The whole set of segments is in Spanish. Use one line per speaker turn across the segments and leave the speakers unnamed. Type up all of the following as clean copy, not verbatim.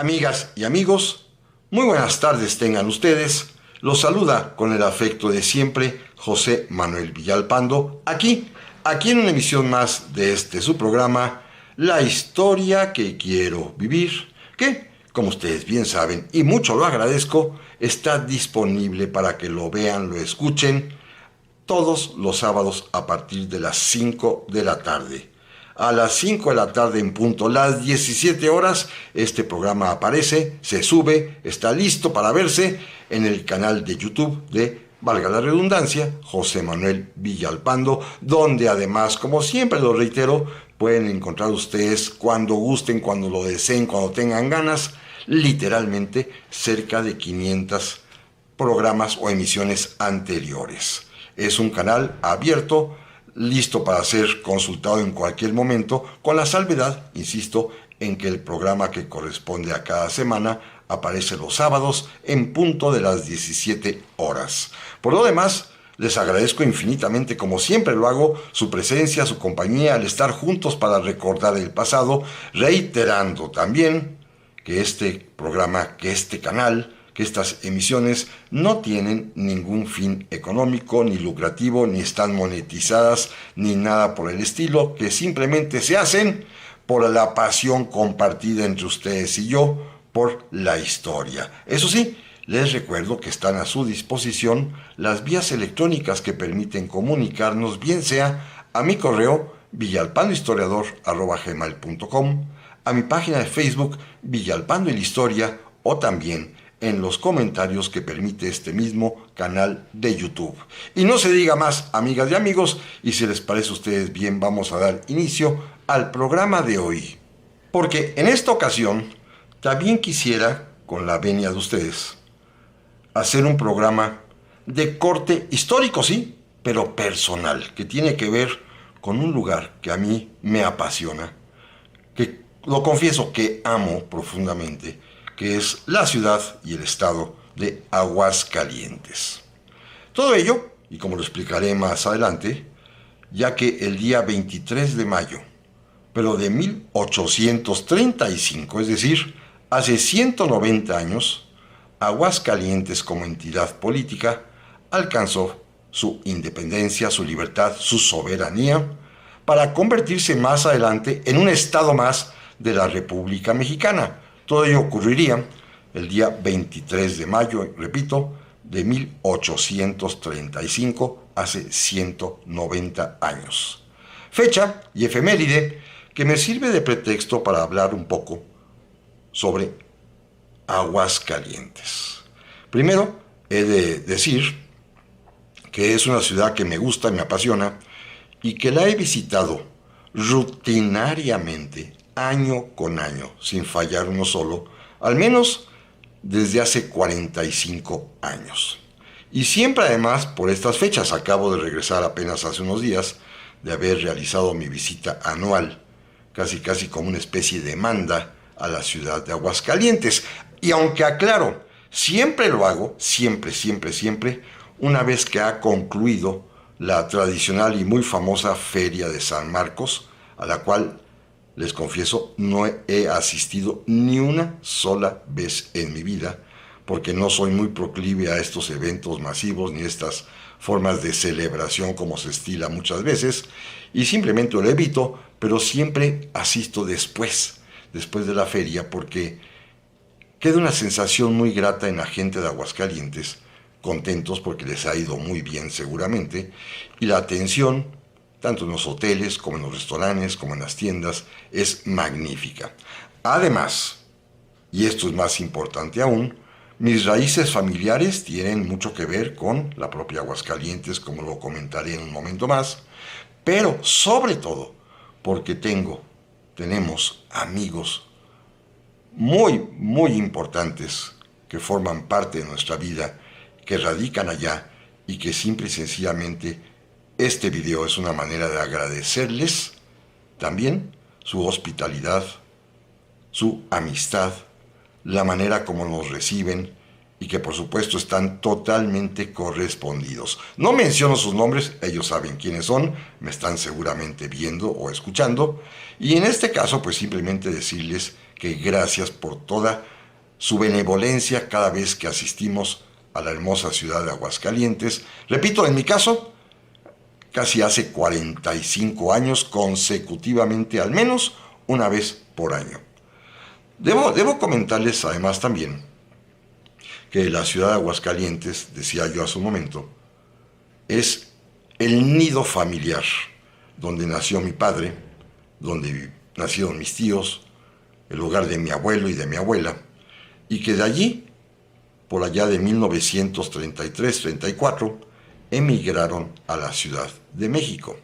Amigas y amigos, muy buenas tardes tengan ustedes. Los saluda con el afecto de siempre José Manuel Villalpando, aquí en una emisión más de su programa, La Historia que Quiero Vivir, que, como ustedes bien saben, y mucho lo agradezco, está disponible para que lo vean, lo escuchen, todos los sábados a partir de las 5 de la tarde. A las 5 de la tarde en punto, las 17 horas, este programa aparece, se sube, está listo para verse en el canal de YouTube de, valga la redundancia, José Manuel Villalpando, donde además, como siempre lo reitero, pueden encontrar ustedes cuando gusten, cuando lo deseen, cuando tengan ganas, literalmente cerca de 500 programas o emisiones anteriores. Es un canal abierto, listo para ser consultado en cualquier momento, con la salvedad, insisto, en que el programa que corresponde a cada semana aparece los sábados en punto de las 17 horas. Por lo demás, les agradezco infinitamente, como siempre lo hago, su presencia, su compañía, al estar juntos para recordar el pasado, reiterando también que este programa, que este canal, que estas emisiones no tienen ningún fin económico, ni lucrativo, ni están monetizadas, ni nada por el estilo, que simplemente se hacen por la pasión compartida entre ustedes y yo por la historia. Eso sí, les recuerdo que están a su disposición las vías electrónicas que permiten comunicarnos, bien sea a mi correo villalpandohistoriador@gmail.com, a mi página de Facebook Villalpando y la Historia, o también en los comentarios que permite este mismo canal de YouTube. Y no se diga más, amigas y amigos, y si les parece a ustedes bien, vamos a dar inicio al programa de hoy. Porque en esta ocasión también quisiera, con la venia de ustedes, hacer un programa de corte histórico, sí, pero personal, que tiene que ver con un lugar que a mí me apasiona, que lo confieso que amo profundamente, que es la ciudad y el estado de Aguascalientes. Todo ello, y como lo explicaré más adelante, ya que el día 23 de mayo, pero de 1835, es decir, hace 190 años, Aguascalientes como entidad política alcanzó su independencia, su libertad, su soberanía, para convertirse más adelante en un estado más de la República Mexicana. Todo ello ocurriría el día 23 de mayo, repito, de 1835, hace 190 años. Fecha y efeméride que me sirve de pretexto para hablar un poco sobre Aguascalientes. Primero, he de decir que es una ciudad que me gusta, me apasiona y que la he visitado rutinariamente, año con año, sin fallar uno solo, al menos desde hace 45 años. Y siempre además por estas fechas. Acabo de regresar apenas hace unos días de haber realizado mi visita anual, casi como una especie de manda a la ciudad de Aguascalientes. Y aunque aclaro, siempre lo hago, siempre, una vez que ha concluido la tradicional y muy famosa Feria de San Marcos, a la cual, les confieso, no he asistido ni una sola vez en mi vida, porque no soy muy proclive a estos eventos masivos ni estas formas de celebración como se estila muchas veces, y simplemente lo evito, pero siempre asisto después de la feria, porque queda una sensación muy grata en la gente de Aguascalientes, contentos porque les ha ido muy bien seguramente, y la atención, tanto en los hoteles como en los restaurantes, como en las tiendas, es magnífica. Además, y esto es más importante aún, mis raíces familiares tienen mucho que ver con la propia Aguascalientes, como lo comentaré en un momento más, pero sobre todo porque tenemos amigos muy importantes que forman parte de nuestra vida, que radican allá y que simple y sencillamente este video es una manera de agradecerles también su hospitalidad, su amistad, la manera como nos reciben y que por supuesto están totalmente correspondidos. No menciono sus nombres, ellos saben quiénes son, me están seguramente viendo o escuchando, y en este caso pues simplemente decirles que gracias por toda su benevolencia cada vez que asistimos a la hermosa ciudad de Aguascalientes. Repito, en mi caso, casi hace 45 años consecutivamente, al menos una vez por año. Debo comentarles además también que la ciudad de Aguascalientes, decía yo hace un momento, es el nido familiar donde nació mi padre, donde nacieron mis tíos, el hogar de mi abuelo y de mi abuela, y que de allí, por allá de 1933-34, emigraron a la Ciudad de México.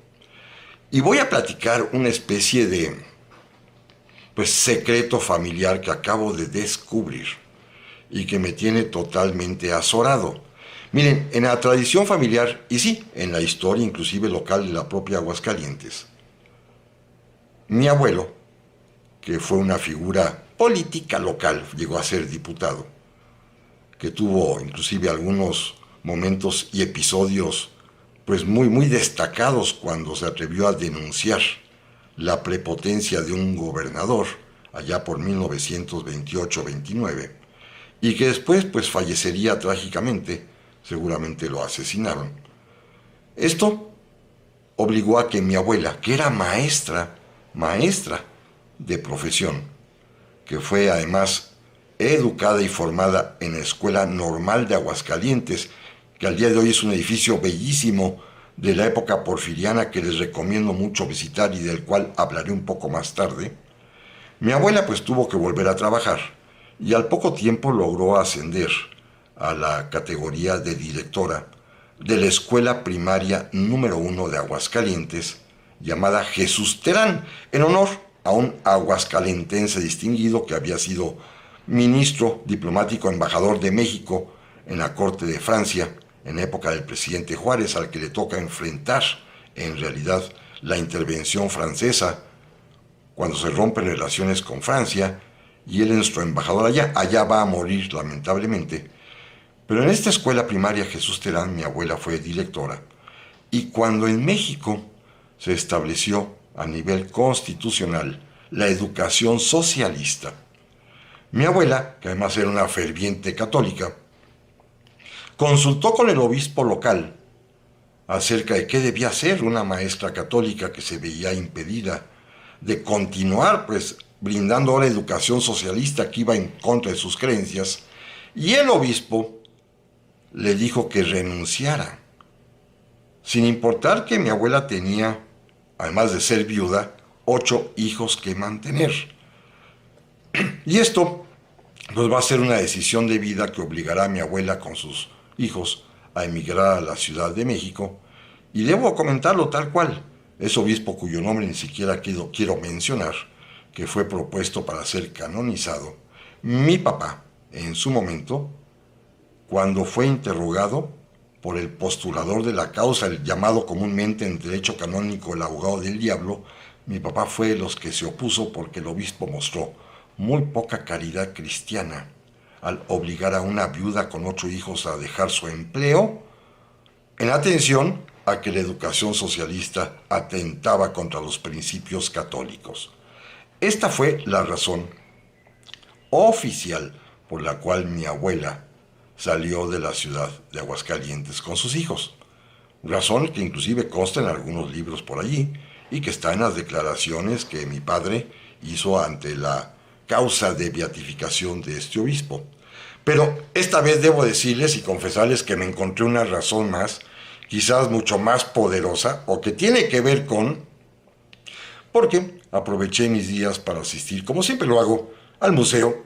Y voy a platicar una especie de secreto familiar que acabo de descubrir y que me tiene totalmente azorado. Miren, en la tradición familiar, y sí, en la historia inclusive local de la propia Aguascalientes, mi abuelo, que fue una figura política local, llegó a ser diputado, que tuvo inclusive algunos momentos y episodios pues muy destacados cuando se atrevió a denunciar la prepotencia de un gobernador allá por 1928-29, y que después pues fallecería trágicamente, seguramente lo asesinaron. Esto obligó a que mi abuela, que era maestra de profesión, que fue además educada y formada en la Escuela Normal de Aguascalientes, que al día de hoy es un edificio bellísimo de la época porfiriana que les recomiendo mucho visitar y del cual hablaré un poco más tarde. Mi abuela pues tuvo que volver a trabajar y al poco tiempo logró ascender a la categoría de directora de la escuela primaria número 1 de Aguascalientes, llamada Jesús Terán, en honor a un aguascalentense distinguido que había sido ministro diplomático embajador de México en la corte de Francia en época del presidente Juárez, al que le toca enfrentar en realidad la intervención francesa cuando se rompen relaciones con Francia, y él es nuestro embajador allá va a morir lamentablemente. Pero en esta escuela primaria Jesús Terán mi abuela fue directora, y cuando en México se estableció a nivel constitucional la educación socialista, mi abuela, que además era una ferviente católica, consultó con el obispo local acerca de qué debía hacer una maestra católica que se veía impedida de continuar pues brindando ahora educación socialista que iba en contra de sus creencias, y el obispo le dijo que renunciara, sin importar que mi abuela tenía, además de ser viuda, 8 hijos que mantener. Y esto pues va a ser una decisión de vida que obligará a mi abuela con sus hijos a emigrar a la Ciudad de México, y debo comentarlo tal cual. Es obispo cuyo nombre ni siquiera quiero mencionar, que fue propuesto para ser canonizado. Mi papá, en su momento, cuando fue interrogado por el postulador de la causa, el llamado comúnmente en derecho canónico el abogado del diablo, mi papá fue de los que se opuso porque el obispo mostró muy poca caridad cristiana al obligar a una viuda con 8 hijos a dejar su empleo, en atención a que la educación socialista atentaba contra los principios católicos. Esta fue la razón oficial por la cual mi abuela salió de la ciudad de Aguascalientes con sus hijos. Razón que inclusive consta en algunos libros por allí y que está en las declaraciones que mi padre hizo ante la causa de beatificación de este obispo. Pero esta vez debo decirles y confesarles que me encontré una razón más, quizás mucho más poderosa, o que tiene que ver con, porque aproveché mis días para asistir, como siempre lo hago, al Museo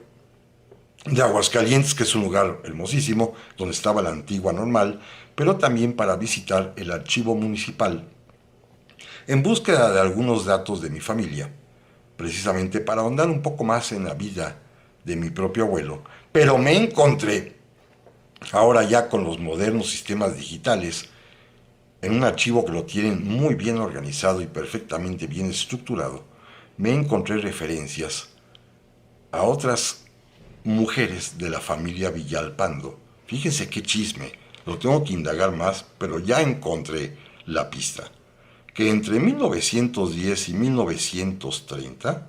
de Aguascalientes, que es un lugar hermosísimo, donde estaba la antigua Normal, pero también para visitar el archivo municipal, en búsqueda de algunos datos de mi familia, precisamente para ahondar un poco más en la vida de mi propio abuelo. Pero me encontré, ahora ya con los modernos sistemas digitales, en un archivo que lo tienen muy bien organizado y perfectamente bien estructurado, me encontré referencias a otras mujeres de la familia Villalpando. Fíjense qué chisme, lo tengo que indagar más, pero ya encontré la pista. Que entre 1910 y 1930,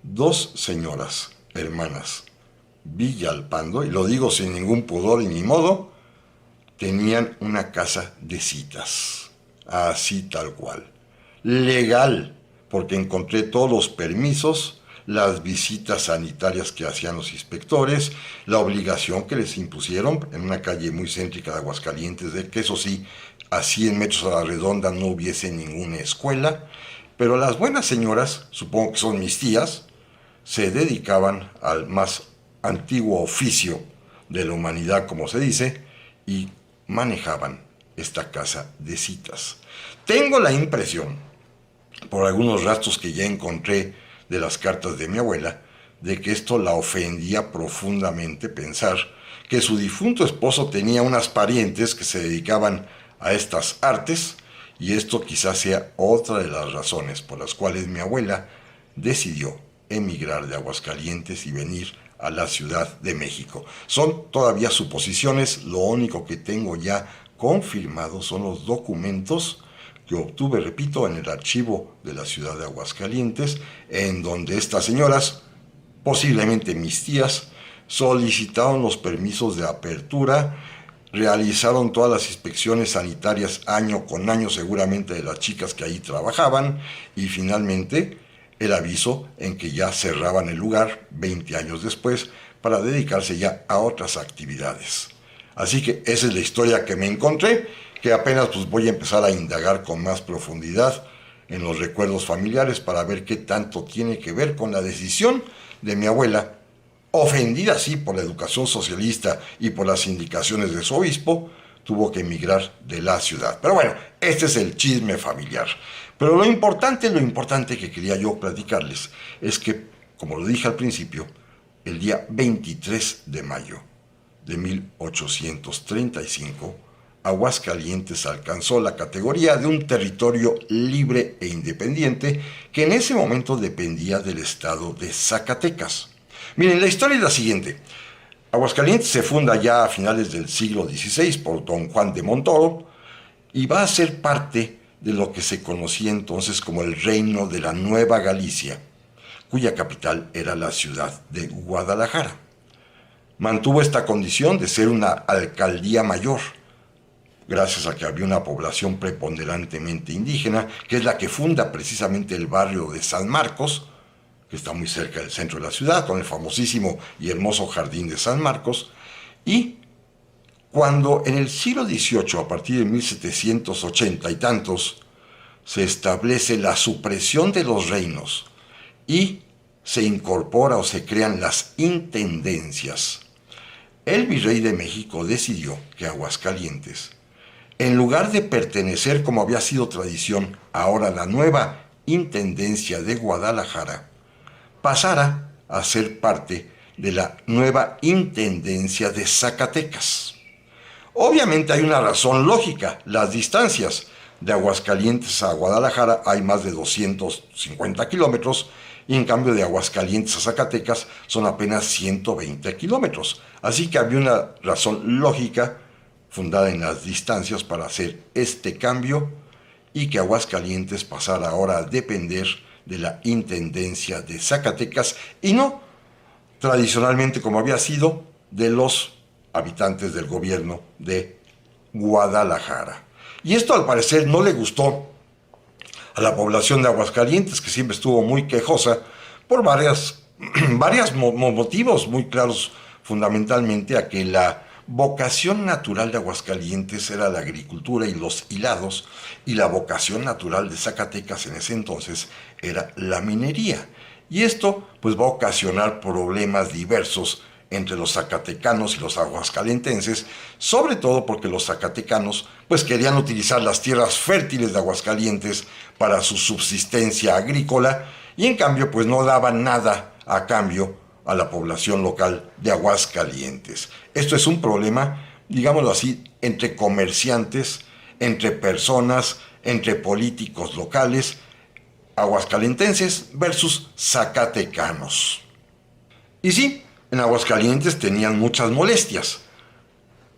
dos señoras hermanas Villalpando, y lo digo sin ningún pudor y ni modo, tenían una casa de citas, así tal cual, legal, porque encontré todos los permisos, las visitas sanitarias que hacían los inspectores, la obligación que les impusieron en una calle muy céntrica de Aguascalientes, de que eso sí, a 100 metros a la redonda no hubiese ninguna escuela, pero las buenas señoras, supongo que son mis tías, se dedicaban al más antiguo oficio de la humanidad, como se dice, y manejaban esta casa de citas. Tengo la impresión, por algunos rastros que ya encontré de las cartas de mi abuela, de que esto la ofendía profundamente pensar que su difunto esposo tenía unas parientes que se dedicaban a estas artes, y esto quizás sea otra de las razones por las cuales mi abuela decidió emigrar de Aguascalientes y venir a la Ciudad de México. Son todavía suposiciones, lo único que tengo ya confirmado son los documentos que obtuve, repito, en el archivo de la ciudad de Aguascalientes, en donde estas señoras, posiblemente mis tías, solicitaron los permisos de apertura, realizaron todas las inspecciones sanitarias año con año, seguramente de las chicas que ahí trabajaban, y finalmente el aviso en que ya cerraban el lugar 20 años después para dedicarse ya a otras actividades. Así que esa es la historia que me encontré, que apenas pues voy a empezar a indagar con más profundidad en los recuerdos familiares para ver qué tanto tiene que ver con la decisión de mi abuela, ofendida sí por la educación socialista y por las indicaciones de su obispo, tuvo que emigrar de la ciudad. Pero bueno, este es el chisme familiar. Pero lo importante que quería yo platicarles es que, como lo dije al principio, el día 23 de mayo de 1835, Aguascalientes alcanzó la categoría de un territorio libre e independiente que en ese momento dependía del estado de Zacatecas. Miren, la historia es la siguiente. Aguascalientes se funda ya a finales del siglo XVI por don Juan de Montoro y va a ser parte de lo que se conocía entonces como el Reino de la Nueva Galicia, cuya capital era la ciudad de Guadalajara. Mantuvo esta condición de ser una alcaldía mayor, gracias a que había una población preponderantemente indígena, que es la que funda precisamente el barrio de San Marcos, que está muy cerca del centro de la ciudad, con el famosísimo y hermoso Jardín de San Marcos. Y cuando en el siglo XVIII, a partir de 1780 y tantos, se establece la supresión de los reinos y se incorpora o se crean las intendencias, el virrey de México decidió que Aguascalientes, en lugar de pertenecer, como había sido tradición, ahora a la nueva Intendencia de Guadalajara, pasara a ser parte de la nueva Intendencia de Zacatecas. Obviamente hay una razón lógica, las distancias. De Aguascalientes a Guadalajara hay más de 250 kilómetros, y en cambio de Aguascalientes a Zacatecas son apenas 120 kilómetros. Así que había una razón lógica fundada en las distancias para hacer este cambio y que Aguascalientes pasara ahora a depender de la Intendencia de Zacatecas y no tradicionalmente, como había sido, de los habitantes del gobierno de Guadalajara. Y esto al parecer no le gustó a la población de Aguascalientes, que siempre estuvo muy quejosa por varios motivos muy claros, fundamentalmente a que la vocación natural de Aguascalientes era la agricultura y los hilados, y la vocación natural de Zacatecas en ese entonces era la minería. Y esto pues va a ocasionar problemas diversos entre los zacatecanos y los aguascalentenses, sobre todo porque los zacatecanos pues querían utilizar las tierras fértiles de Aguascalientes para su subsistencia agrícola y en cambio pues no daban nada a cambio a la población local de Aguascalientes. Esto es un problema, digámoslo así, entre comerciantes, entre personas, entre políticos locales, aguascalentenses versus zacatecanos. Y sí, En Aguascalientes tenían muchas molestias,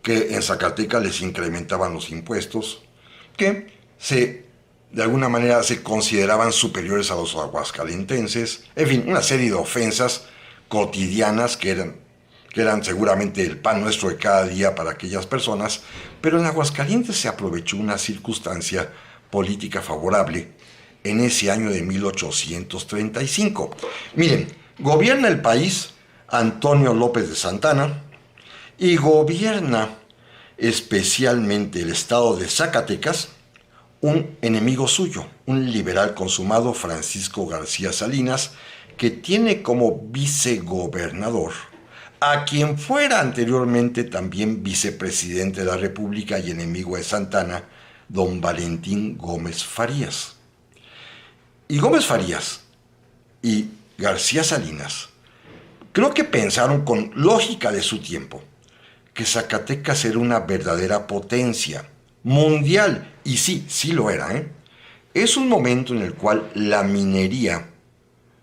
que en Zacatecas les incrementaban los impuestos, que de alguna manera se consideraban superiores a los aguascalentenses, en fin, una serie de ofensas cotidianas que eran seguramente el pan nuestro de cada día para aquellas personas, pero en Aguascalientes se aprovechó una circunstancia política favorable en ese año de 1835. Miren, gobierna el país Antonio López de Santana y gobierna especialmente el estado de Zacatecas un enemigo suyo, un liberal consumado, Francisco García Salinas, que tiene como vicegobernador a quien fuera anteriormente también vicepresidente de la República y enemigo de Santana, don Valentín Gómez Farías. Y Gómez Farías y García Salinas creo que pensaron con lógica de su tiempo que Zacatecas era una verdadera potencia mundial, y sí, sí lo era, ¿eh? Es un momento en el cual la minería,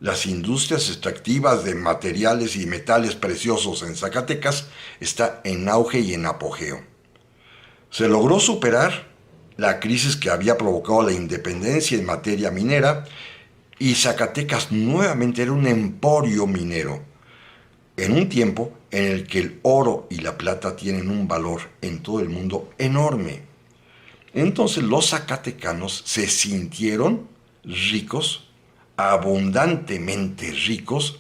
las industrias extractivas de materiales y metales preciosos en Zacatecas está en auge y en apogeo. Se logró superar la crisis que había provocado la independencia en materia minera y Zacatecas nuevamente era un emporio minero, en un tiempo en el que el oro y la plata tienen un valor en todo el mundo enorme. Entonces los zacatecanos se sintieron ricos, abundantemente ricos,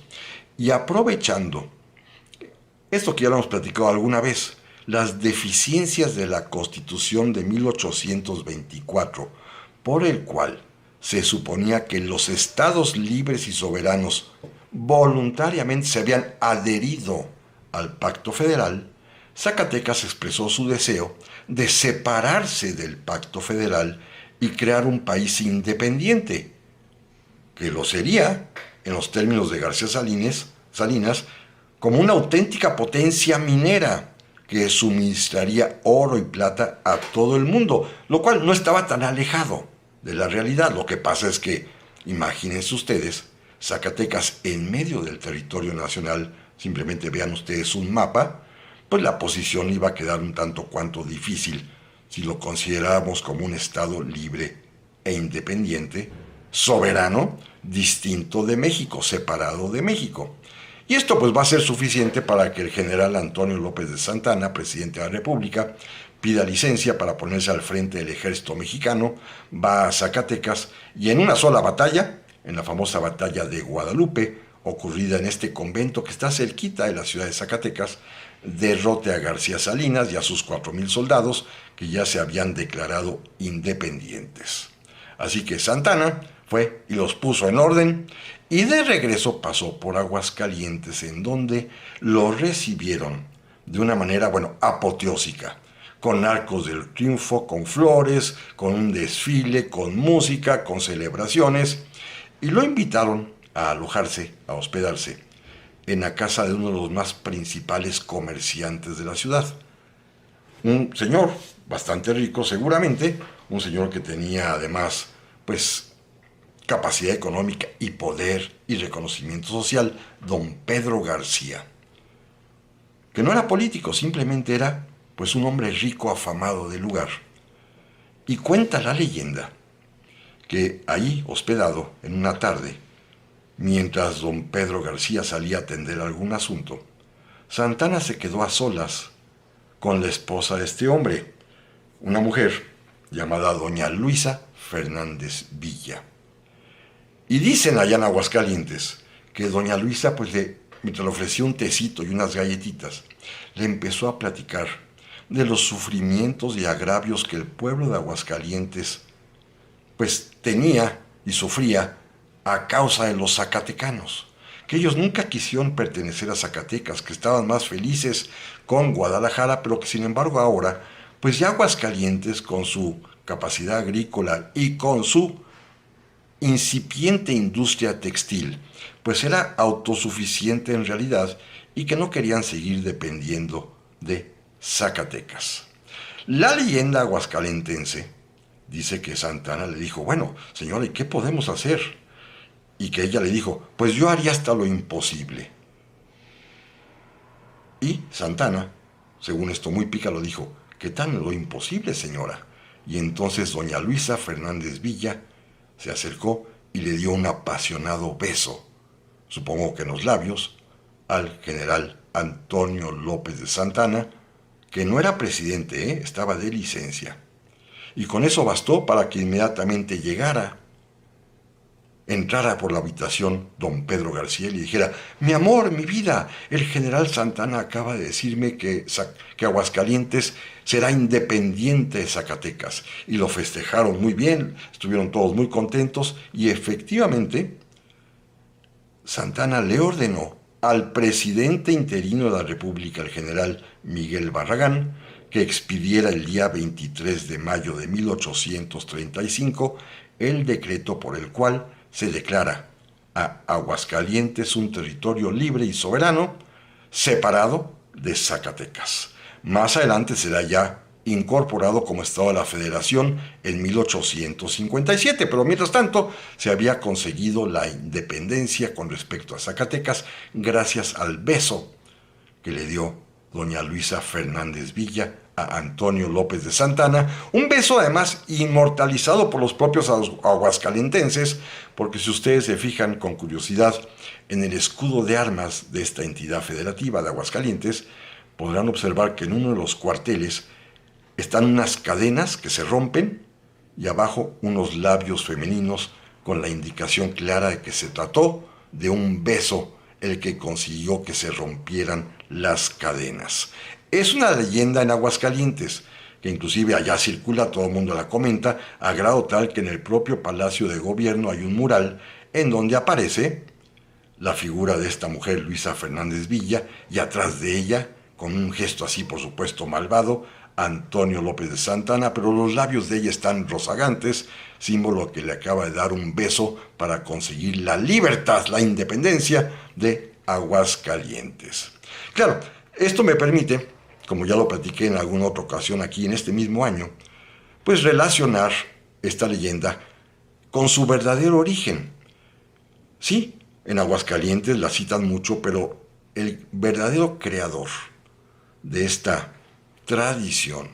y aprovechando esto que ya lo hemos platicado alguna vez, las deficiencias de la Constitución de 1824, por el cual se suponía que los estados libres y soberanos voluntariamente se habían adherido al Pacto Federal, Zacatecas expresó su deseo de separarse del Pacto Federal y crear un país independiente, que lo sería, en los términos de García Salinas, como una auténtica potencia minera que suministraría oro y plata a todo el mundo, lo cual no estaba tan alejado de la realidad. Lo que pasa es que, imagínense ustedes, Zacatecas en medio del territorio nacional, simplemente vean ustedes un mapa, pues la posición iba a quedar un tanto cuanto difícil si lo consideráramos como un estado libre e independiente, soberano, distinto de México, separado de México. Y esto pues va a ser suficiente para que el general Antonio López de Santana, presidente de la República, pida licencia para ponerse al frente del ejército mexicano, va a Zacatecas y en una sola batalla, en la famosa batalla de Guadalupe, ocurrida en este convento que está cerquita de la ciudad de Zacatecas, derrote a García Salinas y a sus 4,000 soldados que ya se habían declarado independientes. Así que Santana fue y los puso en orden y de regreso pasó por Aguascalientes, en donde lo recibieron de una manera, apoteósica, con arcos del triunfo, con flores, con un desfile, con música, con celebraciones, y lo invitaron a alojarse, a hospedarse, en la casa de uno de los más principales comerciantes de la ciudad. Un señor bastante rico seguramente, un señor que tenía además, capacidad económica y poder y reconocimiento social, don Pedro García, que no era político, simplemente era un hombre rico afamado del lugar. Y cuenta la leyenda que ahí, hospedado en una tarde, mientras don Pedro García salía a atender algún asunto, Santana se quedó a solas con la esposa de este hombre, una mujer llamada doña Luisa Fernández Villa. Y dicen allá en Aguascalientes que doña Luisa, mientras le ofreció un tecito y unas galletitas, le empezó a platicar de los sufrimientos y agravios que el pueblo de Aguascalientes tenía y sufría a causa de los zacatecanos, que ellos nunca quisieron pertenecer a Zacatecas, que estaban más felices con Guadalajara, pero que sin embargo ahora, ya Aguascalientes, con su capacidad agrícola y con su incipiente industria textil, era autosuficiente en realidad y que no querían seguir dependiendo de Zacatecas. La leyenda aguascalentense dice que Santana le dijo, señora, ¿y qué podemos hacer? Y que ella le dijo, yo haría hasta lo imposible. Y Santana, según esto muy pícaro, dijo: ¿qué tan lo imposible, señora? Y entonces doña Luisa Fernández Villa se acercó y le dio un apasionado beso, supongo que en los labios, al general Antonio López de Santana, que no era presidente, estaba de licencia. Y con eso bastó para que inmediatamente entrara por la habitación don Pedro García y le dijera: mi amor, mi vida, el general Santana acaba de decirme que Aguascalientes será independiente de Zacatecas. Y lo festejaron muy bien, estuvieron todos muy contentos y efectivamente Santana le ordenó al presidente interino de la República, el general Miguel Barragán, que expidiera el día 23 de mayo de 1835 el decreto por el cual se declara a Aguascalientes un territorio libre y soberano, separado de Zacatecas. Más adelante será ya incorporado como Estado de la Federación en 1857, pero mientras tanto se había conseguido la independencia con respecto a Zacatecas gracias al beso que le dio doña Luisa Fernández Villa a Antonio López de Santana, un beso además inmortalizado por los propios aguascalentenses, porque si ustedes se fijan con curiosidad en el escudo de armas de esta entidad federativa de Aguascalientes, podrán observar que en uno de los cuarteles están unas cadenas que se rompen y abajo unos labios femeninos con la indicación clara de que se trató de un beso el que consiguió que se rompieran las cadenas. Es una leyenda en Aguascalientes, que inclusive allá circula, todo el mundo la comenta, a grado tal que en el propio Palacio de Gobierno hay un mural en donde aparece la figura de esta mujer, Luisa Fernández Villa, y atrás de ella, con un gesto así por supuesto malvado, Antonio López de Santana, pero los labios de ella están rozagantes, símbolo que le acaba de dar un beso para conseguir la libertad, la independencia de Aguascalientes. Claro, esto me permite, como ya lo platiqué en alguna otra ocasión aquí en este mismo año, pues relacionar esta leyenda con su verdadero origen. Sí, en Aguascalientes la citan mucho, pero el verdadero creador de esta tradición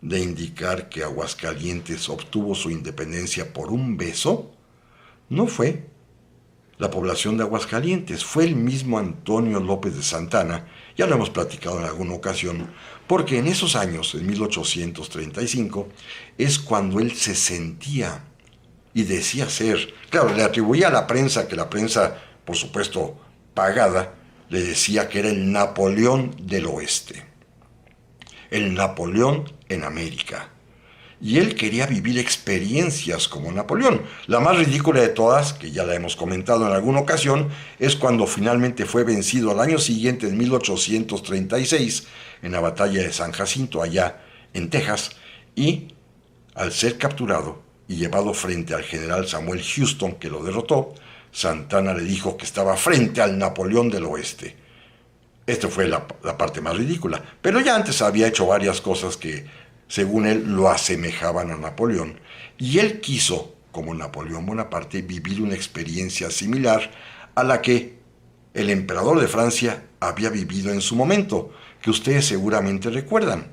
de indicar que Aguascalientes obtuvo su independencia por un beso no fue la población de Aguascalientes, fue el mismo Antonio López de Santana, ya lo hemos platicado en alguna ocasión, porque en esos años, en 1835, es cuando él se sentía y decía ser, claro, le atribuía a la prensa, que la prensa, por supuesto, pagada, le decía que era el Napoleón del Oeste, el Napoleón en América. Y él quería vivir experiencias como Napoleón. La más ridícula de todas, que ya la hemos comentado en alguna ocasión, es cuando finalmente fue vencido al año siguiente, en 1836, en la batalla de San Jacinto, allá en Texas, y al ser capturado y llevado frente al general Samuel Houston, que lo derrotó, Santana le dijo que estaba frente al Napoleón del Oeste. Esta fue la parte más ridícula, pero ya antes había hecho varias cosas que, según él, lo asemejaban a Napoleón, y él quiso, como Napoleón Bonaparte, vivir una experiencia similar a la que el emperador de Francia había vivido en su momento, que ustedes seguramente recuerdan.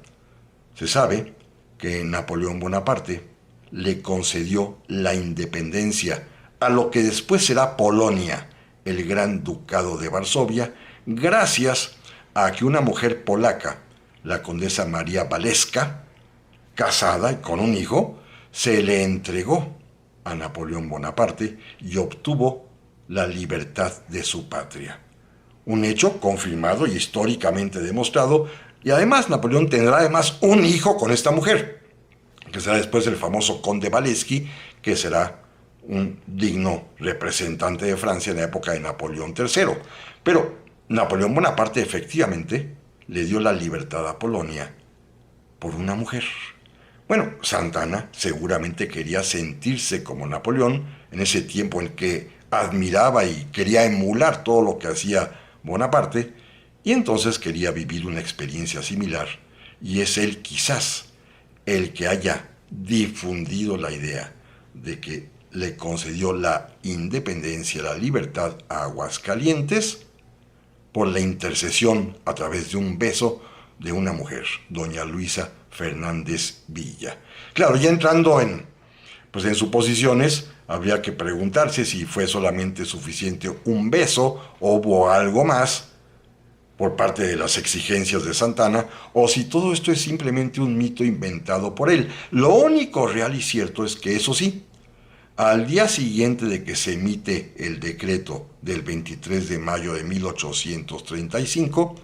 Se sabe que Napoleón Bonaparte le concedió la independencia a lo que después será Polonia, el Gran Ducado de Varsovia, gracias a que una mujer polaca, la condesa María Waleska, casada y con un hijo, se le entregó a Napoleón Bonaparte y obtuvo la libertad de su patria. Un hecho confirmado y históricamente demostrado, y además Napoleón tendrá además un hijo con esta mujer, que será después el famoso conde Walewski, que será un digno representante de Francia en la época de Napoleón III. Pero Napoleón Bonaparte efectivamente le dio la libertad a Polonia por una mujer. Bueno, Santana seguramente quería sentirse como Napoleón en ese tiempo en que admiraba y quería emular todo lo que hacía Bonaparte, y entonces quería vivir una experiencia similar, y es él quizás el que haya difundido la idea de que le concedió la independencia, la libertad a Aguascalientes por la intercesión a través de un beso de una mujer, doña Luisa Fernández Villa. Claro, ya entrando en suposiciones, habría que preguntarse si fue solamente suficiente un beso o hubo algo más por parte de las exigencias de Santana, o si todo esto es simplemente un mito inventado por él. Lo único real y cierto es que, eso sí, al día siguiente de que se emite el decreto del 23 de mayo de 1835,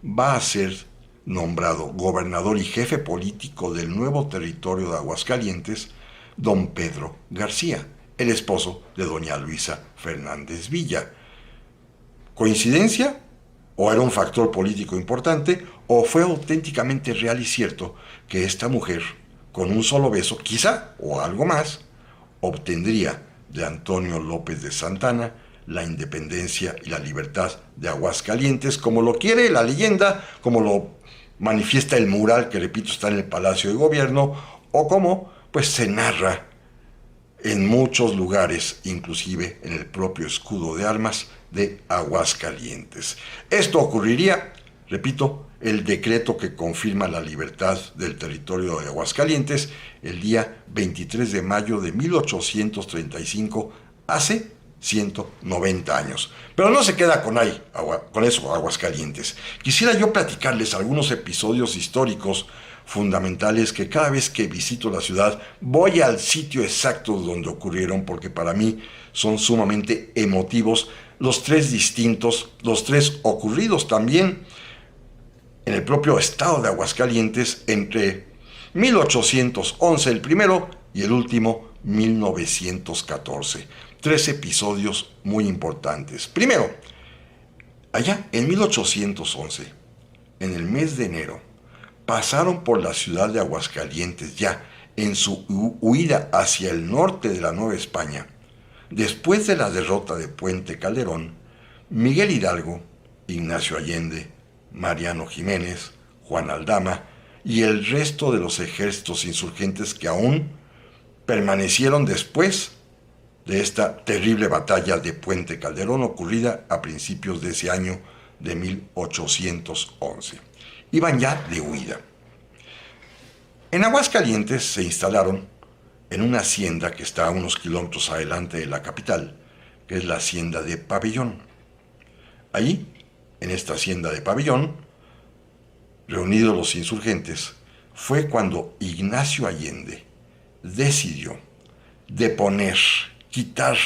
va a ser nombrado gobernador y jefe político del nuevo territorio de Aguascalientes, don Pedro García, el esposo de doña Luisa Fernández Villa. ¿Coincidencia? ¿O era un factor político importante? ¿O fue auténticamente real y cierto que esta mujer, con un solo beso, quizá, o algo más, obtendría de Antonio López de Santana la independencia y la libertad de Aguascalientes, como lo quiere la leyenda, como lo manifiesta el mural que, repito, está en el Palacio de Gobierno, o como se narra en muchos lugares, inclusive en el propio escudo de armas de Aguascalientes. Esto ocurriría, repito, el decreto que confirma la libertad del territorio de Aguascalientes el día 23 de mayo de 1835, hace 190 años. Pero no se queda con eso Aguascalientes. Quisiera yo platicarles algunos episodios históricos fundamentales que cada vez que visito la ciudad voy al sitio exacto donde ocurrieron, porque para mí son sumamente emotivos los tres distintos, los tres ocurridos también en el propio estado de Aguascalientes entre 1811 el primero y el último 1914. Tres episodios muy importantes. Primero, allá en 1811, en el mes de enero, pasaron por la ciudad de Aguascalientes ya en su huida hacia el norte de la Nueva España. Después de la derrota de Puente Calderón, Miguel Hidalgo, Ignacio Allende, Mariano Jiménez, Juan Aldama y el resto de los ejércitos insurgentes que aún permanecieron después de esta terrible batalla de Puente Calderón ocurrida a principios de ese año de 1811. Iban ya de huida. En Aguascalientes se instalaron en una hacienda que está a unos kilómetros adelante de la capital, que es la hacienda de Pabellón. Ahí, en esta hacienda de Pabellón, reunidos los insurgentes, fue cuando Ignacio Allende decidió deponer, quitar,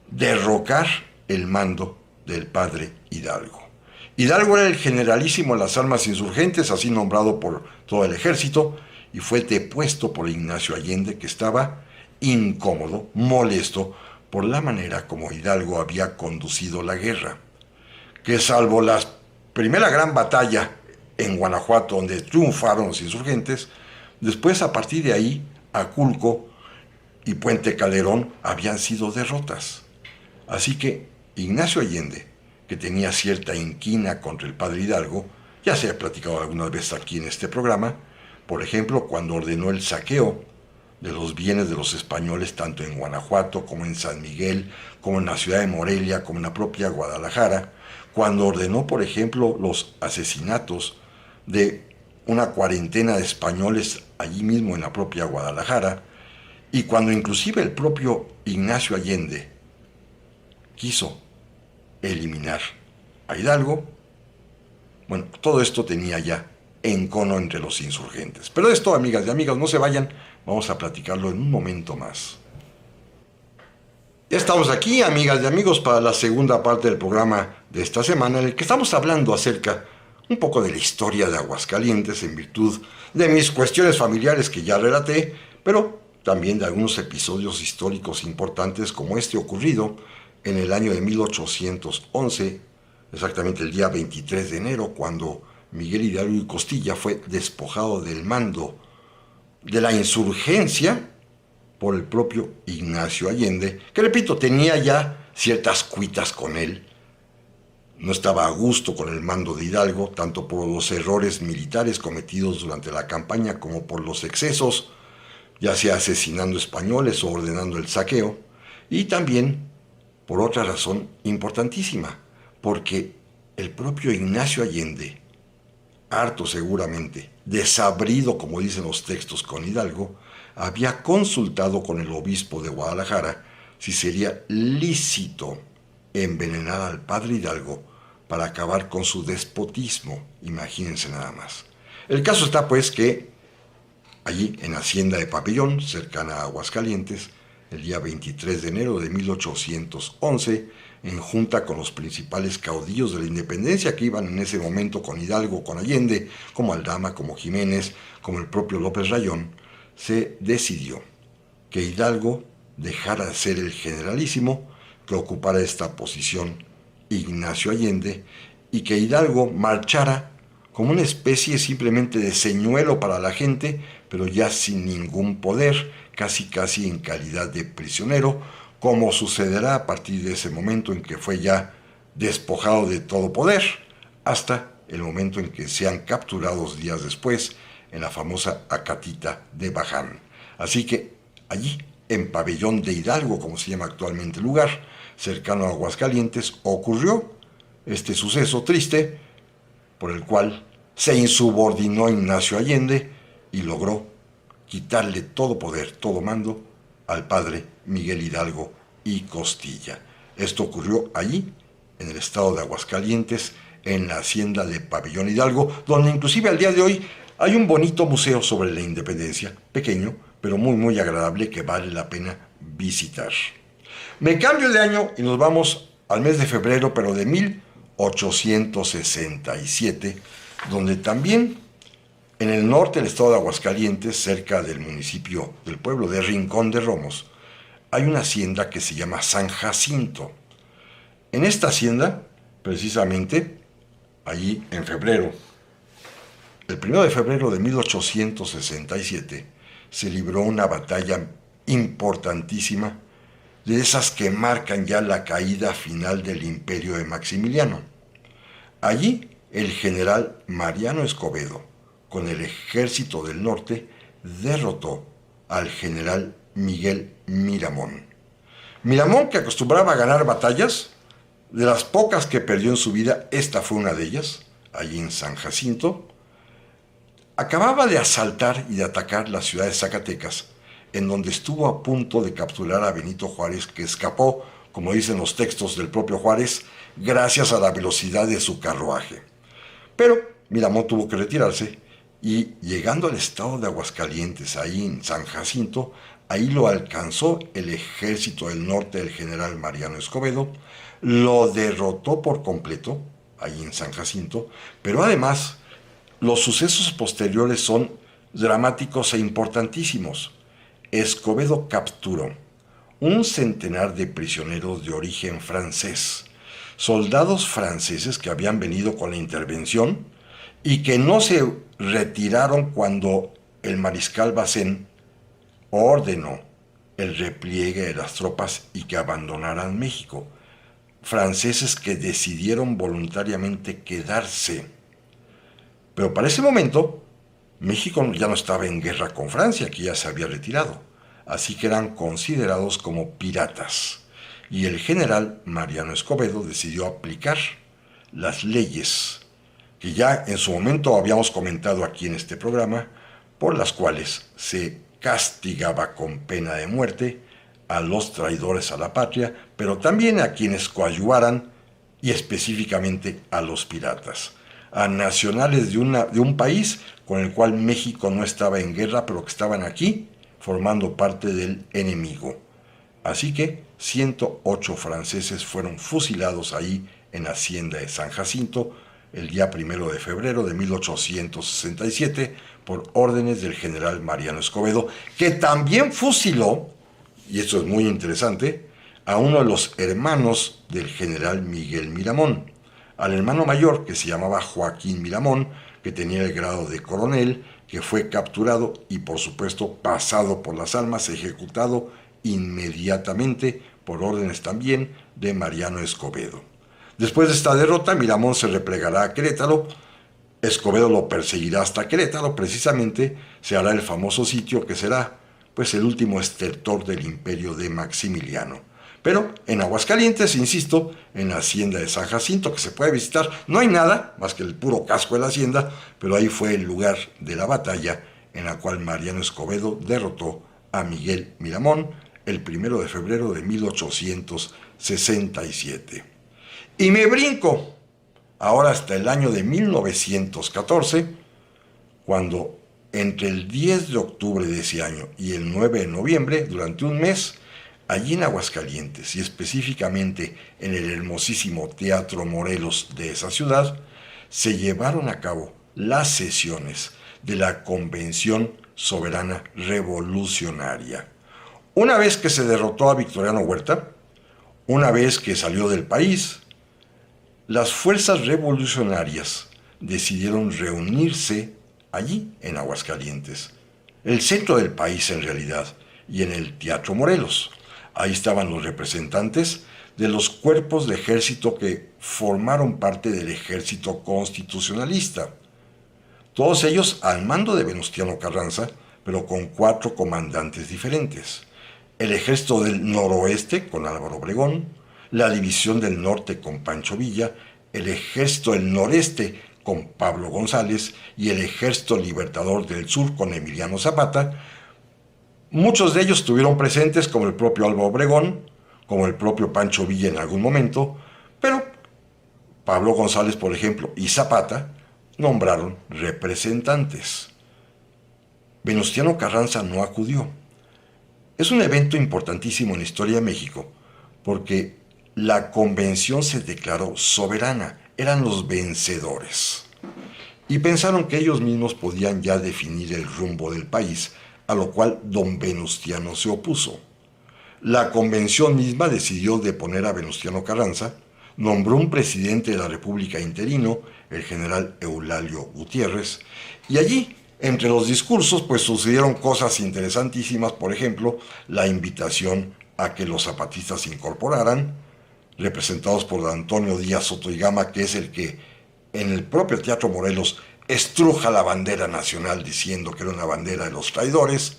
derrocar el mando del padre Hidalgo. Hidalgo era el generalísimo de las armas insurgentes, así nombrado por todo el ejército, y fue depuesto por Ignacio Allende, que estaba incómodo, molesto, por la manera como Hidalgo había conducido la guerra, que salvo la primera gran batalla en Guanajuato, donde triunfaron los insurgentes, después a partir de ahí, Aculco y Puente Calderón habían sido derrotas. Así que Ignacio Allende, que tenía cierta inquina contra el padre Hidalgo, ya se ha platicado algunas veces aquí en este programa, por ejemplo, cuando ordenó el saqueo de los bienes de los españoles, tanto en Guanajuato como en San Miguel, como en la ciudad de Morelia, como en la propia Guadalajara, cuando ordenó, por ejemplo, los asesinatos de una cuarentena de españoles allí mismo en la propia Guadalajara, y cuando inclusive el propio Ignacio Allende quiso eliminar a Hidalgo, bueno, todo esto tenía ya encono entre los insurgentes. Pero esto, amigas y amigos, no se vayan, vamos a platicarlo en un momento más. Ya estamos aquí, amigas y amigos, para la segunda parte del programa de esta semana, en el que estamos hablando acerca un poco de la historia de Aguascalientes en virtud de mis cuestiones familiares que ya relaté, pero también de algunos episodios históricos importantes como este ocurrido en el año de 1811, exactamente el día 23 de enero, cuando Miguel Hidalgo y Costilla fue despojado del mando de la insurgencia por el propio Ignacio Allende, que, repito, tenía ya ciertas cuitas con él. No estaba a gusto con el mando de Hidalgo, tanto por los errores militares cometidos durante la campaña como por los excesos, ya sea asesinando españoles o ordenando el saqueo, y también por otra razón importantísima, porque el propio Ignacio Allende, harto seguramente, desabrido como dicen los textos con Hidalgo, había consultado con el obispo de Guadalajara si sería lícito envenenar al padre Hidalgo para acabar con su despotismo, imagínense nada más. El caso está pues que allí en Hacienda de Pabellón, cercana a Aguascalientes, el día 23 de enero de 1811, en junta con los principales caudillos de la independencia que iban en ese momento con Hidalgo, con Allende, como Aldama, como Jiménez, como el propio López Rayón, se decidió que Hidalgo dejara de ser el generalísimo, que ocupara esta posición Ignacio Allende, y que Hidalgo marchara como una especie simplemente de señuelo para la gente, pero ya sin ningún poder, casi en calidad de prisionero, como sucederá a partir de ese momento en que fue ya despojado de todo poder, hasta el momento en que sean capturados días después en la famosa Acatita de Baján. Así que allí, en Pabellón de Hidalgo, como se llama actualmente el lugar, cercano a Aguascalientes, ocurrió este suceso triste por el cual se insubordinó Ignacio Allende y logró quitarle todo poder, todo mando al padre Miguel Hidalgo y Costilla. Esto ocurrió allí, en el estado de Aguascalientes, en la hacienda de Pabellón Hidalgo, donde inclusive al día de hoy hay un bonito museo sobre la independencia, pequeño, pero muy agradable, que vale la pena visitar. Me cambio de año y nos vamos al mes de febrero, pero de 1867, donde también en el norte del estado de Aguascalientes, cerca del municipio, del pueblo de Rincón de Romos, hay una hacienda que se llama San Jacinto. En esta hacienda, precisamente, allí en febrero, el 1 de febrero de 1867, se libró una batalla importantísima, de esas que marcan ya la caída final del imperio de Maximiliano. Allí, el general Mariano Escobedo, con el ejército del norte, derrotó al general Miguel Miramón. Miramón, que acostumbraba a ganar batallas, de las pocas que perdió en su vida, esta fue una de ellas, allí en San Jacinto, acababa de asaltar y de atacar la ciudad de Zacatecas, en donde estuvo a punto de capturar a Benito Juárez, que escapó, como dicen los textos del propio Juárez, gracias a la velocidad de su carruaje. Pero Miramón tuvo que retirarse y, llegando al estado de Aguascalientes, ahí en San Jacinto, ahí lo alcanzó el ejército del norte del general Mariano Escobedo, lo derrotó por completo, ahí en San Jacinto, pero además los sucesos posteriores son dramáticos e importantísimos. Escobedo capturó un centenar de prisioneros de origen francés, soldados franceses que habían venido con la intervención y que no se retiraron cuando el mariscal Bazaine ordenó el repliegue de las tropas y que abandonaran México. Franceses que decidieron voluntariamente quedarse. Pero para ese momento, México ya no estaba en guerra con Francia, que ya se había retirado, así que eran considerados como piratas. Y el general Mariano Escobedo decidió aplicar las leyes que ya en su momento habíamos comentado aquí en este programa, por las cuales se castigaba con pena de muerte a los traidores a la patria, pero también a quienes coadyuvaran, y específicamente a los piratas, a nacionales de un país con el cual México no estaba en guerra, pero que estaban aquí formando parte del enemigo. Así que 108 franceses fueron fusilados ahí en la hacienda de San Jacinto el día 1 de febrero de 1867 por órdenes del general Mariano Escobedo, que también fusiló, y esto es muy interesante, a uno de los hermanos del general Miguel Miramón, al hermano mayor, que se llamaba Joaquín Miramón, que tenía el grado de coronel, que fue capturado y por supuesto pasado por las armas, ejecutado inmediatamente por órdenes también de Mariano Escobedo. Después de esta derrota, Miramón se replegará a Querétaro, Escobedo lo perseguirá hasta Querétaro, precisamente se hará el famoso sitio que será pues el último estertor del imperio de Maximiliano. Pero en Aguascalientes, insisto, en la hacienda de San Jacinto, que se puede visitar, no hay nada más que el puro casco de la hacienda, pero ahí fue el lugar de la batalla en la cual Mariano Escobedo derrotó a Miguel Miramón el 1 de febrero de 1867. Y me brinco ahora hasta el año de 1914, cuando entre el 10 de octubre de ese año y el 9 de noviembre, durante un mes, allí en Aguascalientes y específicamente en el hermosísimo Teatro Morelos de esa ciudad, se llevaron a cabo las sesiones de la Convención Soberana Revolucionaria. Una vez que se derrotó a Victoriano Huerta, una vez que salió del país, las fuerzas revolucionarias decidieron reunirse allí en Aguascalientes, el centro del país en realidad, y en el Teatro Morelos. Ahí estaban los representantes de los cuerpos de ejército que formaron parte del ejército constitucionalista. Todos ellos al mando de Venustiano Carranza, pero con 4 comandantes diferentes. El ejército del noroeste con Álvaro Obregón, la división del norte con Pancho Villa, el ejército del noreste con Pablo González y el ejército libertador del sur con Emiliano Zapata. Muchos de ellos estuvieron presentes, como el propio Álvaro Obregón, como el propio Pancho Villa en algún momento, pero Pablo González, por ejemplo, y Zapata nombraron representantes. Venustiano Carranza no acudió. Es un evento importantísimo en la historia de México, porque la convención se declaró soberana, eran los vencedores. Y pensaron que ellos mismos podían ya definir el rumbo del país, a lo cual don Venustiano se opuso. La convención misma decidió deponer a Venustiano Carranza, nombró un presidente de la República interino, el general Eulalio Gutiérrez, y allí, entre los discursos, pues sucedieron cosas interesantísimas, por ejemplo, la invitación a que los zapatistas se incorporaran, representados por Antonio Díaz Soto y Gama, que es el que en el propio Teatro Morelos estruja la bandera nacional diciendo que era una bandera de los traidores.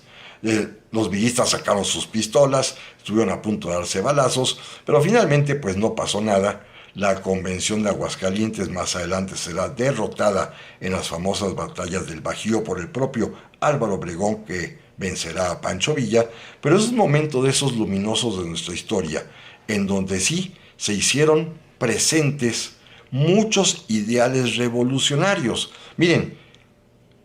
Los villistas sacaron sus pistolas, estuvieron a punto de darse balazos, pero finalmente pues no pasó nada. La convención de Aguascalientes más adelante será derrotada en las famosas batallas del Bajío por el propio Álvaro Obregón, que vencerá a Pancho Villa, pero es un momento de esos luminosos de nuestra historia, en donde sí se hicieron presentes muchos ideales revolucionarios. Miren,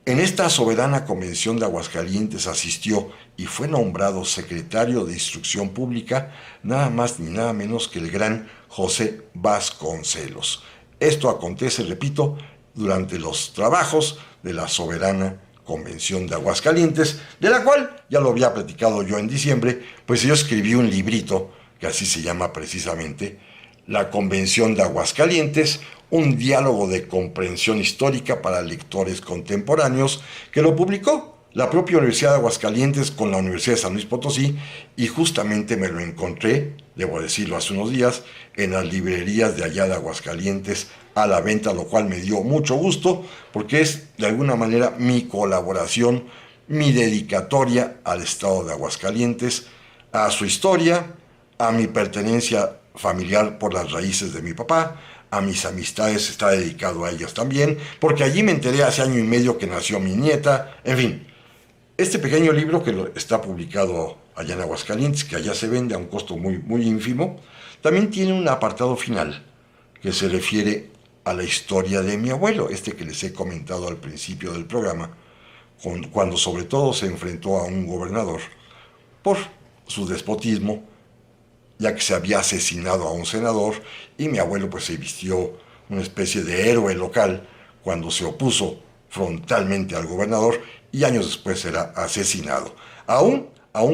en esta soberana convención de Aguascalientes asistió y fue nombrado secretario de Instrucción Pública nada más ni nada menos que el gran José Vasconcelos. Esto acontece, repito, durante los trabajos de la soberana Convención de Aguascalientes, de la cual ya lo había platicado yo en diciembre, pues yo escribí un librito que así se llama precisamente, La Convención de Aguascalientes, un diálogo de comprensión histórica para lectores contemporáneos, que lo publicó la propia Universidad de Aguascalientes con la Universidad de San Luis Potosí, y justamente me lo encontré, debo decirlo, hace unos días, en las librerías de allá de Aguascalientes a la venta, lo cual me dio mucho gusto, porque es de alguna manera mi colaboración, mi dedicatoria al estado de Aguascalientes, a su historia, a mi pertenencia familiar por las raíces de mi papá, a mis amistades, está dedicado a ellas también, porque allí me enteré hace año y medio que nació mi nieta, en fin. Este pequeño libro que está publicado allá en Aguascalientes, que allá se vende a un costo muy, muy ínfimo, también tiene un apartado final que se refiere a la historia de mi abuelo, este que les he comentado al principio del programa, cuando sobre todo se enfrentó a un gobernador por su despotismo, ya que se había asesinado a un senador, y mi abuelo pues se vistió una especie de héroe local cuando se opuso frontalmente al gobernador, y años después será asesinado. Aún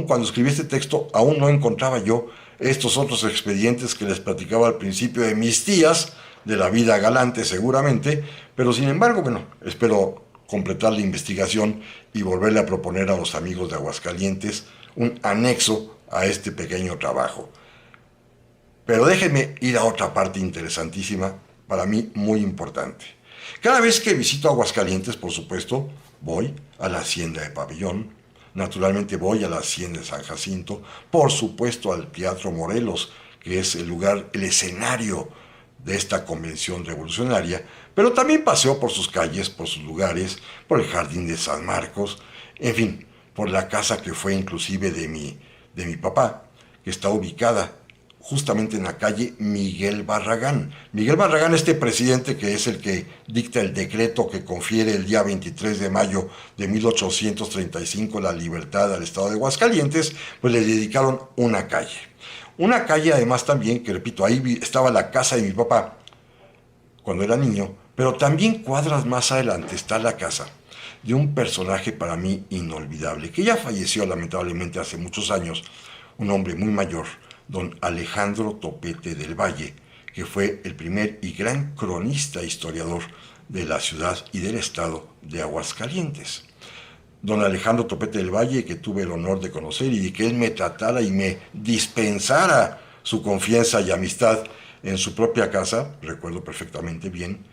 cuando escribí este texto, aún no encontraba yo estos otros expedientes que les platicaba al principio de mis tías, de la vida galante seguramente, pero sin embargo, bueno, espero completar la investigación y volverle a proponer a los amigos de Aguascalientes un anexo a este pequeño trabajo. Pero déjenme ir a otra parte interesantísima, para mí muy importante. Cada vez que visito Aguascalientes, por supuesto, voy a la Hacienda de Pabellón, Naturalmente voy a la Hacienda de San Jacinto, por supuesto al Teatro Morelos, que es el lugar, el escenario de esta convención revolucionaria, pero también paseo por sus calles, por sus lugares, por el Jardín de San Marcos, en fin, por la casa que fue inclusive de mi papá, que está ubicada justamente en la calle Miguel Barragán. Miguel Barragán, este presidente que es el que dicta el decreto que confiere el día 23 de mayo de 1835 la libertad al estado de Aguascalientes, pues le dedicaron una calle. Una calle además también, que repito, ahí estaba la casa de mi papá cuando era niño, pero también cuadras más adelante está la casa de un personaje para mí inolvidable, que ya falleció lamentablemente hace muchos años, un hombre muy mayor, don Alejandro Topete del Valle, que fue el primer y gran cronista e historiador de la ciudad y del estado de Aguascalientes. Don Alejandro Topete del Valle, que tuve el honor de conocer y que él me tratara y me dispensara su confianza y amistad en su propia casa, recuerdo perfectamente bien,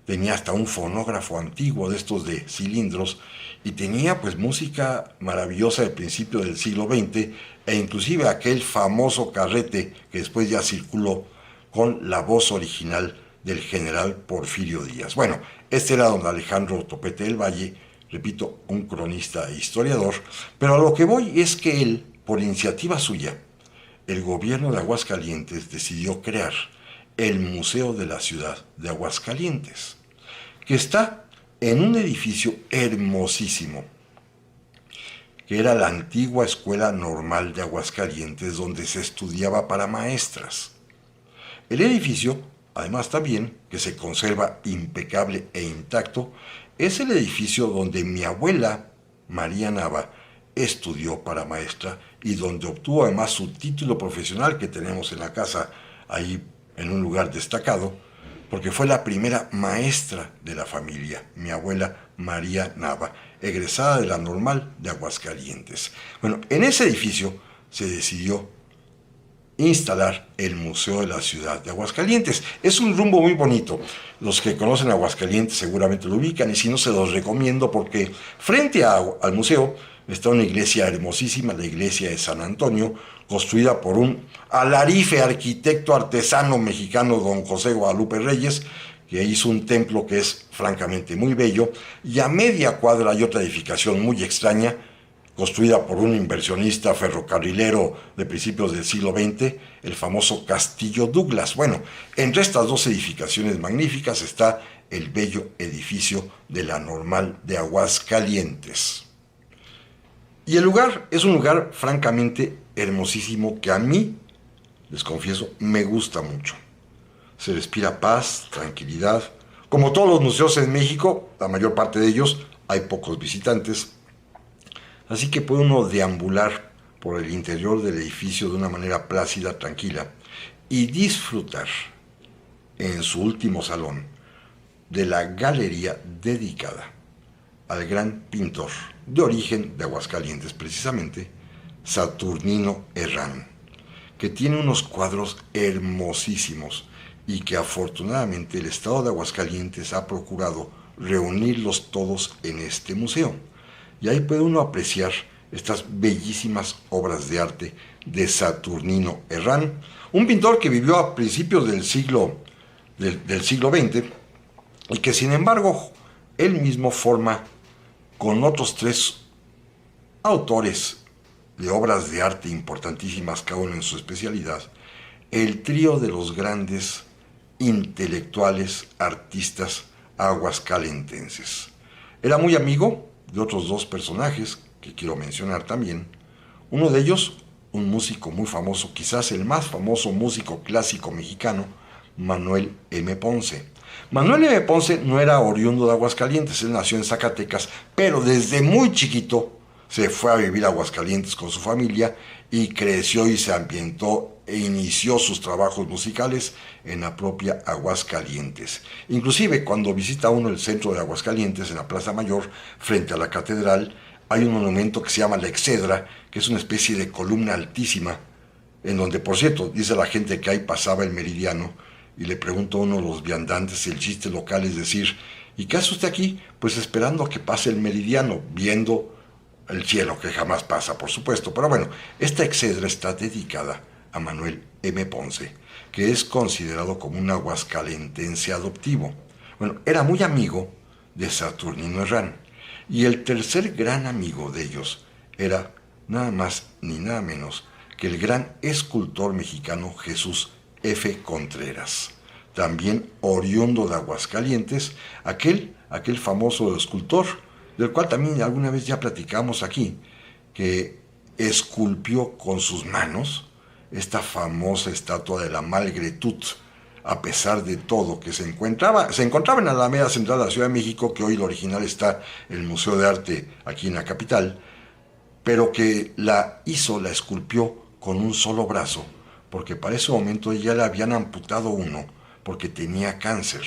tenía hasta un fonógrafo antiguo de estos de cilindros y tenía pues música maravillosa del principio del siglo XX e inclusive aquel famoso carrete que después ya circuló con la voz original del general Porfirio Díaz. Bueno, este era don Alejandro Topete del Valle, repito, un cronista e historiador, pero a lo que voy es que él, por iniciativa suya, el gobierno de Aguascalientes decidió crear el Museo de la Ciudad de Aguascalientes, que está en un edificio hermosísimo, que era la antigua Escuela Normal de Aguascalientes, donde se estudiaba para maestras. El edificio, además también, que se conserva impecable e intacto, es el edificio donde mi abuela, María Nava, estudió para maestra y donde obtuvo además su título profesional que tenemos en la casa, ahí en un lugar destacado, porque fue la primera maestra de la familia, mi abuela María Nava, egresada de la Normal de Aguascalientes. Bueno, en ese edificio se decidió instalar el Museo de la Ciudad de Aguascalientes. Es un rumbo muy bonito. Los que conocen Aguascalientes seguramente lo ubican y si no se los recomiendo porque frente al museo está una iglesia hermosísima, la iglesia de San Antonio, construida por un alarife arquitecto artesano mexicano, don José Guadalupe Reyes, que hizo un templo que es francamente muy bello, y a media cuadra hay otra edificación muy extraña, construida por un inversionista ferrocarrilero de principios del siglo XX, el famoso Castillo Douglas. Bueno, entre estas dos edificaciones magníficas está el bello edificio de la Normal de Aguascalientes. Y el lugar es un lugar francamente hermosísimo que a mí, les confieso, me gusta mucho. Se respira paz, tranquilidad. Como todos los museos en México, la mayor parte de ellos, hay pocos visitantes. Así que puede uno deambular por el interior del edificio de una manera plácida, tranquila, y disfrutar en su último salón de la galería dedicada al gran pintor de origen de Aguascalientes, precisamente, Saturnino Herrán, que tiene unos cuadros hermosísimos y que afortunadamente el estado de Aguascalientes ha procurado reunirlos todos en este museo. Y ahí puede uno apreciar estas bellísimas obras de arte de Saturnino Herrán, un pintor que vivió a principios del siglo XX y que sin embargo él mismo forma con otros tres autores de obras de arte importantísimas, cada uno en su especialidad, el trío de los grandes intelectuales artistas aguascalentenses. Era muy amigo de otros dos personajes que quiero mencionar también. Uno de ellos, un músico muy famoso, quizás el más famoso músico clásico mexicano, Manuel M. Ponce. Manuel M. Ponce no era oriundo de Aguascalientes, él nació en Zacatecas, pero desde muy chiquito se fue a vivir a Aguascalientes con su familia y creció y se ambientó e inició sus trabajos musicales en la propia Aguascalientes. Inclusive cuando visita uno el centro de Aguascalientes, en la Plaza Mayor, frente a la catedral, hay un monumento que se llama La Excedra, que es una especie de columna altísima, en donde, por cierto, dice la gente que ahí pasaba el meridiano, y le pregunta a uno de los viandantes, el chiste local es decir, ¿y qué hace usted aquí? Pues esperando a que pase el meridiano, viendo el cielo, que jamás pasa, por supuesto. Pero bueno, esta exedra está dedicada a Manuel M. Ponce, que es considerado como un aguascalentense adoptivo. Bueno, era muy amigo de Saturnino Herrán, y el tercer gran amigo de ellos era nada más ni nada menos que el gran escultor mexicano Jesús F. Contreras, también oriundo de Aguascalientes, aquel famoso escultor, del cual también alguna vez ya platicamos aquí, que esculpió con sus manos esta famosa estatua de la Malgré-Tout, a pesar de todo, que se encontraba en la Alameda Central de la Ciudad de México, que hoy el original está en el Museo de Arte aquí en la capital, pero que la esculpió con un solo brazo, porque para ese momento ya le habían amputado uno, porque tenía cáncer,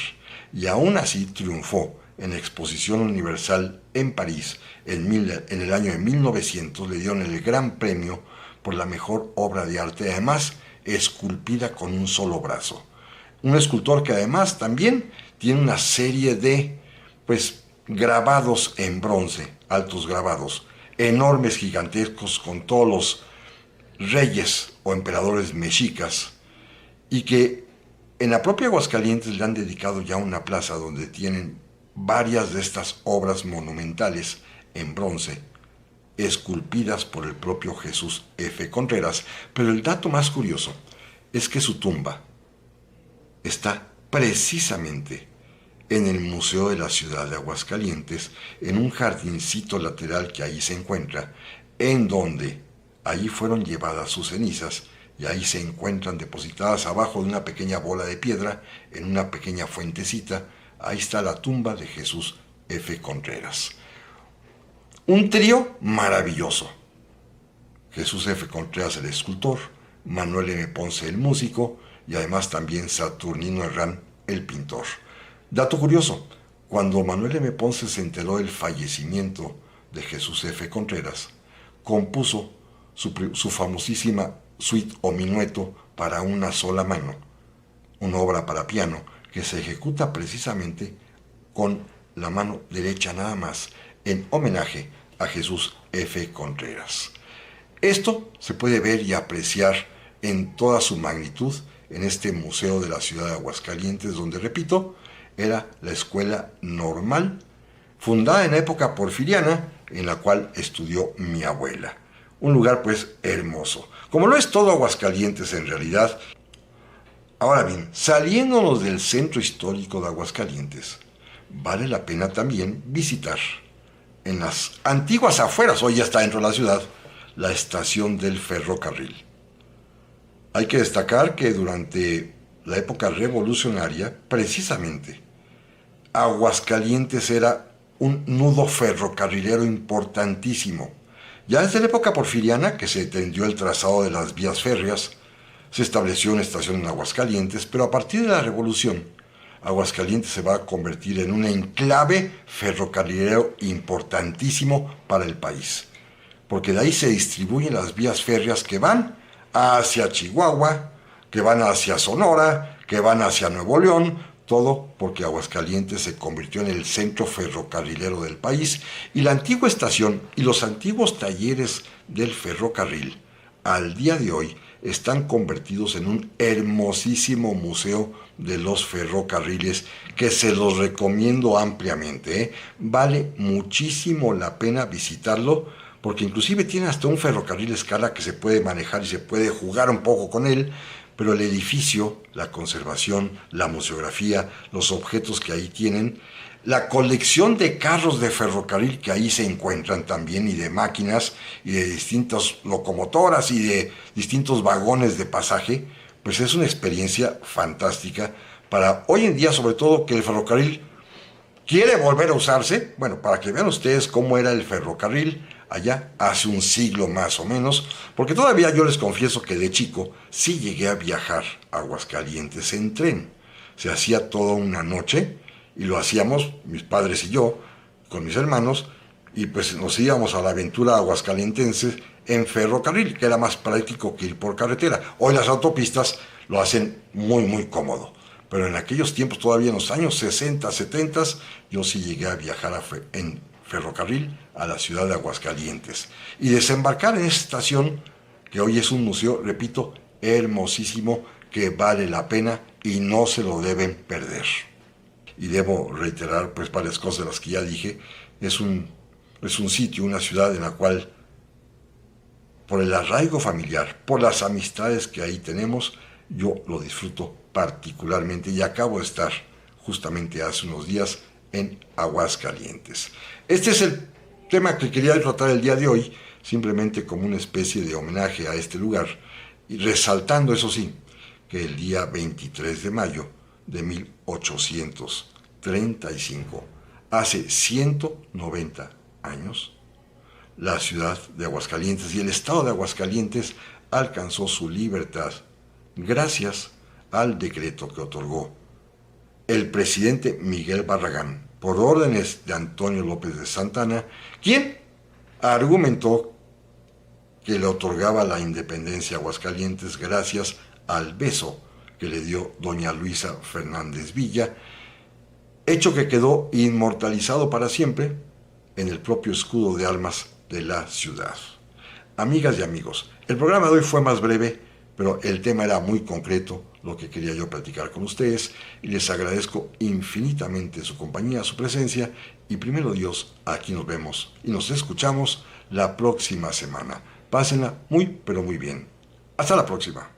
y aún así triunfó en la Exposición Universal en París en el año de 1900, le dieron el gran premio por la mejor obra de arte, además esculpida con un solo brazo. Un escultor que además también tiene una serie de grabados en bronce, altos grabados, enormes, gigantescos, con todos los reyes o emperadores mexicas, y que en la propia Aguascalientes le han dedicado ya una plaza donde tienen varias de estas obras monumentales en bronce, esculpidas por el propio Jesús F. Contreras. Pero el dato más curioso es que su tumba está precisamente en el Museo de la Ciudad de Aguascalientes, en un jardincito lateral que ahí se encuentra, en donde ahí fueron llevadas sus cenizas, y ahí se encuentran depositadas abajo de una pequeña bola de piedra, en una pequeña fuentecita. Ahí está la tumba de Jesús F. Contreras. Un trío maravilloso. Jesús F. Contreras, el escultor, Manuel M. Ponce, el músico, y además también Saturnino Herrán, el pintor. Dato curioso, cuando Manuel M. Ponce se enteró del fallecimiento de Jesús F. Contreras, compuso su famosísima suite o minueto para una sola mano, una obra para piano que se ejecuta precisamente con la mano derecha nada más, en homenaje a Jesús F. Contreras. Esto se puede ver y apreciar en toda su magnitud en este museo de la ciudad de Aguascalientes, donde, repito, era la escuela normal, fundada en la época porfiriana, en la cual estudió mi abuela. Un lugar hermoso, como lo es todo Aguascalientes en realidad. Ahora bien, saliéndonos del centro histórico de Aguascalientes, vale la pena también visitar en las antiguas afueras, hoy ya está dentro de la ciudad, la estación del ferrocarril. Hay que destacar que durante la época revolucionaria, precisamente, Aguascalientes era un nudo ferrocarrilero importantísimo. Ya desde la época porfiriana, que se tendió el trazado de las vías férreas, se estableció una estación en Aguascalientes, pero a partir de la Revolución, Aguascalientes se va a convertir en un enclave ferrocarrilero importantísimo para el país, porque de ahí se distribuyen las vías férreas que van hacia Chihuahua, que van hacia Sonora, que van hacia Nuevo León, todo porque Aguascalientes se convirtió en el centro ferrocarrilero del país, y la antigua estación y los antiguos talleres del ferrocarril al día de hoy están convertidos en un hermosísimo museo de los ferrocarriles que se los recomiendo ampliamente. Vale muchísimo la pena visitarlo, porque inclusive tiene hasta un ferrocarril a escala que se puede manejar y se puede jugar un poco con él, pero el edificio, la conservación, la museografía, los objetos que ahí tienen, la colección de carros de ferrocarril que ahí se encuentran también, y de máquinas, y de distintas locomotoras, y de distintos vagones de pasaje, pues es una experiencia fantástica para hoy en día, sobre todo que el ferrocarril quiere volver a usarse. Bueno, para que vean ustedes cómo era el ferrocarril allá hace un siglo más o menos, porque todavía yo les confieso que de chico sí llegué a viajar a Aguascalientes en tren. Se hacía toda una noche y lo hacíamos mis padres y yo con mis hermanos, y pues nos íbamos a la aventura aguascalientense en ferrocarril, que era más práctico que ir por carretera. Hoy las autopistas lo hacen muy muy cómodo, pero en aquellos tiempos, todavía en los años 60, 70, yo sí llegué a viajar en ferrocarril a la ciudad de Aguascalientes y desembarcar en esta estación que hoy es un museo, repito, hermosísimo, que vale la pena y no se lo deben perder. Y debo reiterar pues varias cosas de las que ya dije. Es un sitio, una ciudad en la cual, por el arraigo familiar, por las amistades que ahí tenemos, yo lo disfruto particularmente y acabo de estar justamente hace unos días en Aguascalientes. Este es el tema que quería tratar el día de hoy, simplemente como una especie de homenaje a este lugar y resaltando, eso sí, que el día 23 de mayo de 1835, hace 190 años, la ciudad de Aguascalientes y el estado de Aguascalientes alcanzó su libertad gracias al decreto que otorgó el presidente Miguel Barragán por órdenes de Antonio López de Santana, quien argumentó que le otorgaba la independencia a Aguascalientes gracias al beso que le dio doña Luisa Fernández Villa, hecho que quedó inmortalizado para siempre en el propio escudo de armas de la ciudad. Amigas y amigos, el programa de hoy fue más breve, pero el tema era muy concreto, lo que quería yo platicar con ustedes, y les agradezco infinitamente su compañía, su presencia, y primero Dios, aquí nos vemos y nos escuchamos la próxima semana. Pásenla muy, pero muy bien. Hasta la próxima.